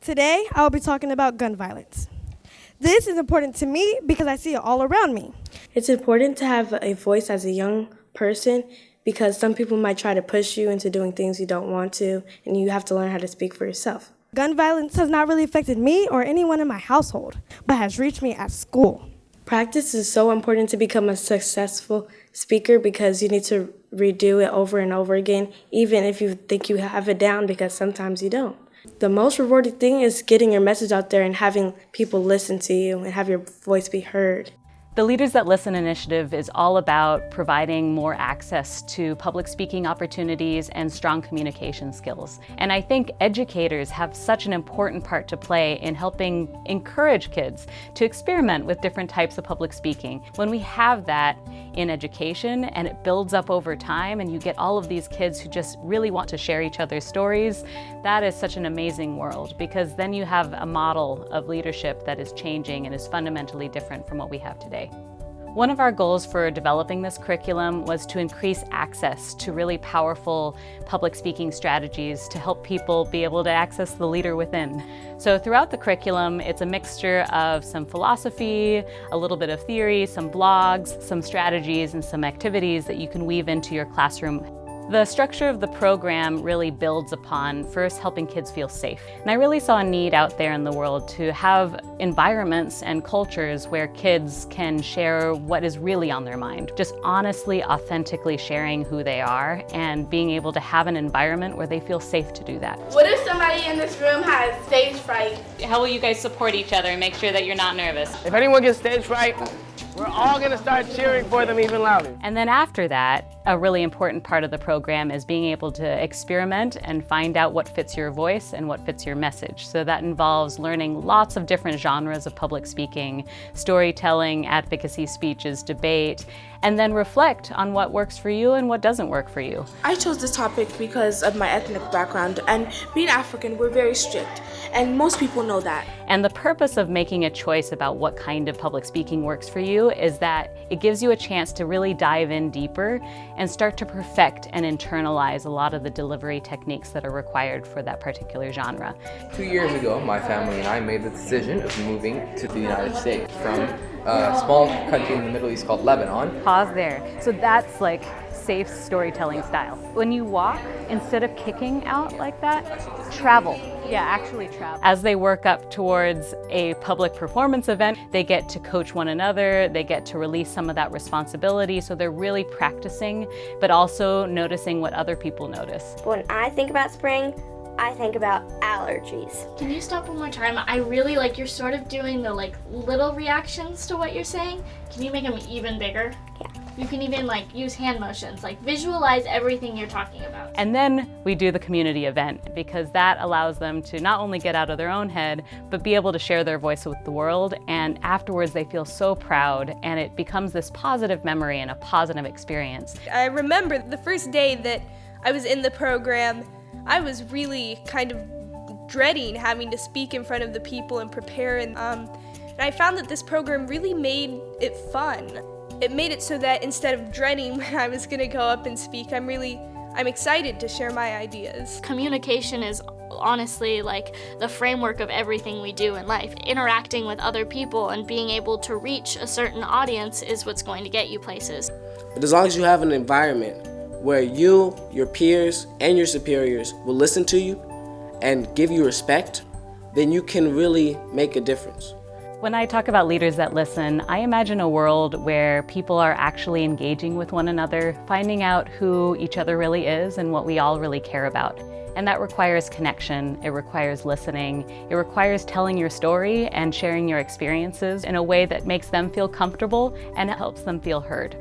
Today, I will be talking about gun violence. This is important to me because I see it all around me. It's important to have a voice as a young person because some people might try to push you into doing things you don't want to, and you have to learn how to speak for yourself. Gun violence has not really affected me or anyone in my household, but has reached me at school. Practice is so important to become a successful speaker because you need to redo it over and over again, even if you think you have it down, because sometimes you don't. The most rewarding thing is getting your message out there and having people listen to you and have your voice be heard. The Leaders That Listen initiative is all about providing more access to public speaking opportunities and strong communication skills. And I think educators have such an important part to play in helping encourage kids to experiment with different types of public speaking. When we have that in education and it builds up over time and you get all of these kids who just really want to share each other's stories, that is such an amazing world, because then you have a model of leadership that is changing and is fundamentally different from what we have today. One of our goals for developing this curriculum was to increase access to really powerful public speaking strategies to help people be able to access the leader within. So throughout the curriculum, it's a mixture of some philosophy, a little bit of theory, some blogs, some strategies, and some activities that you can weave into your classroom. The structure of the program really builds upon first helping kids feel safe. And I really saw a need out there in the world to have environments and cultures where kids can share what is really on their mind. Just honestly, authentically sharing who they are and being able to have an environment where they feel safe to do that. What if somebody in this room has stage fright? How will you guys support each other and make sure that you're not nervous? If anyone gets stage fright, we're all gonna start cheering for them even louder. And then after that, a really important part of the program is being able to experiment and find out what fits your voice and what fits your message. So that involves learning lots of different genres of public speaking, storytelling, advocacy speeches, debate, and then reflect on what works for you and what doesn't work for you. I chose this topic because of my ethnic background, and being African, we're very strict, and most people know that. And the purpose of making a choice about what kind of public speaking works for you is that it gives you a chance to really dive in deeper and start to perfect and internalize a lot of the delivery techniques that are required for that particular genre. 2 years ago, my family and I made the decision of moving to the United States from a small country in the Middle East called Lebanon. Pause there. So that's like safe storytelling style. When you walk, instead of kicking out like that, travel. Yeah, actually travel. As they work up towards a public performance event, they get to coach one another, they get to release some of that responsibility, so they're really practicing, but also noticing what other people notice. When I think about spring, I think about allergies. Can you stop one more time? I really like you're sort of doing the little reactions to what you're saying. Can you make them even bigger? Yeah. You can even use hand motions, visualize everything you're talking about. And then we do the community event, because that allows them to not only get out of their own head, but be able to share their voice with the world. And afterwards they feel so proud, and it becomes this positive memory and a positive experience. I remember the first day that I was in the program, I was really kind of dreading having to speak in front of the people and prepare, and I found that this program really made it fun. It made it so that instead of dreading when I was going to go up and speak, I'm excited to share my ideas. Communication is honestly the framework of everything we do in life. Interacting with other people and being able to reach a certain audience is what's going to get you places. But as long as you have an environment where you, your peers, and your superiors will listen to you and give you respect, then you can really make a difference. When I talk about Leaders That Listen, I imagine a world where people are actually engaging with one another, finding out who each other really is and what we all really care about. And that requires connection, it requires listening, it requires telling your story and sharing your experiences in a way that makes them feel comfortable and helps them feel heard.